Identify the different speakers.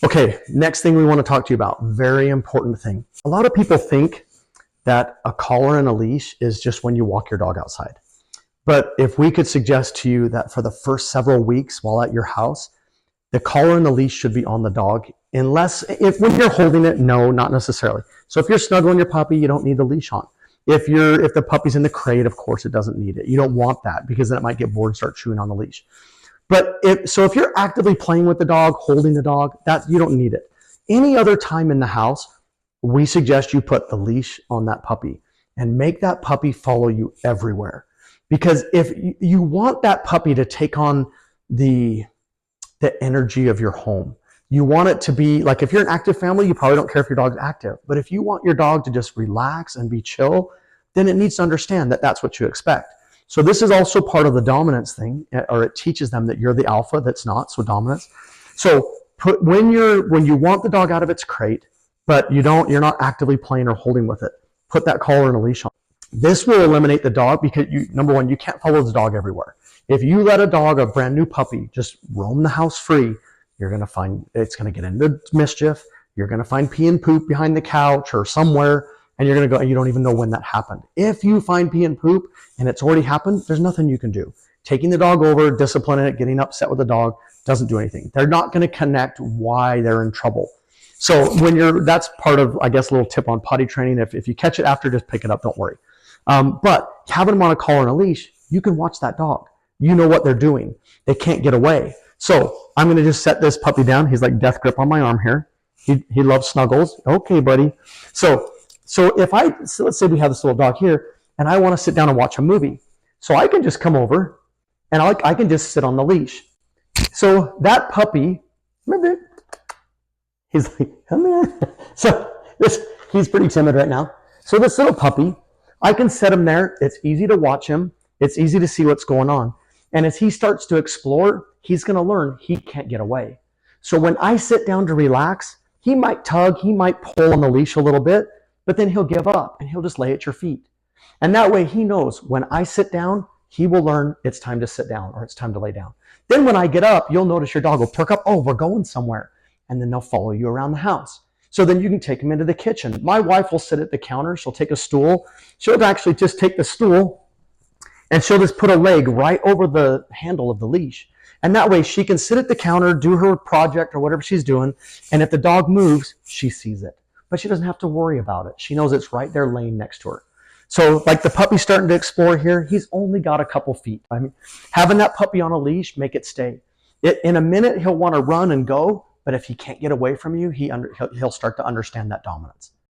Speaker 1: Okay, next thing we want to talk to you about, very important thing. A lot of people think that a collar and a leash is just when you walk your dog outside. But if we could suggest to you that for the first several weeks while at your house, the collar and the leash should be on the dog, unless if when you're holding it, no, not necessarily. So if you're snuggling your puppy, you don't need the leash on. If the puppy's in the crate, of course it doesn't need it. You don't want that because then it might get bored and start chewing on the leash. But if you're actively playing with the dog, holding the dog, you don't need it. Any other time in the house, we suggest you put the leash on that puppy and make that puppy follow you everywhere. Because if you want that puppy to take on the energy of your home, you want it to be like, if you're an active family, you probably don't care if your dog's active. But if you want your dog to just relax and be chill, then it needs to understand that that's what you expect. So this is also part of the dominance thing, or it teaches them that you're the alpha that's not, so dominance. So when you want the dog out of its crate, but you're not actively playing or holding with it, put that collar and a leash on. This will eliminate the dog because number one, you can't follow the dog everywhere. If you let a dog, a brand new puppy, just roam the house free, you're going to find it's going to get into mischief. You're going to find pee and poop behind the couch or somewhere, and you're going to go, and you don't even know when that happened. If you find pee and poop and it's already happened, there's nothing you can do. Taking the dog over, disciplining it, getting upset with the dog doesn't do anything. They're not going to connect why they're in trouble. So that's part of, I guess, a little tip on potty training. If you catch it after, just pick it up, don't worry. But having them on a collar and a leash, you can watch that dog. You know what they're doing. They can't get away. So I'm going to just set this puppy down. He's like death grip on my arm here. He loves snuggles. Okay, buddy. So let's say we have this little dog here, and I want to sit down and watch a movie. So I can just come over, and I can just sit on the leash. So that puppy, he's like, come here. So he's pretty timid right now. So this little puppy, I can set him there. It's easy to watch him. It's easy to see what's going on. And as he starts to explore, he's going to learn he can't get away. So when I sit down to relax, he might tug, he might pull on the leash a little bit, but then he'll give up and he'll just lay at your feet. And that way he knows when I sit down, he will learn it's time to sit down or it's time to lay down. Then when I get up, you'll notice your dog will perk up. Oh, we're going somewhere. And then they'll follow you around the house. So then you can take them into the kitchen. My wife will sit at the counter. She'll take a stool. She'll actually just take the stool and she'll just put a leg right over the handle of the leash. And that way she can sit at the counter, do her project or whatever she's doing. And if the dog moves, she sees it. But she doesn't have to worry about it. She knows it's right there laying next to her. So like the puppy starting to explore here, he's only got a couple feet. I mean, having that puppy on a leash, make it stay. In a minute, he'll want to run and go. But if he can't get away from you, he'll start to understand that dominance.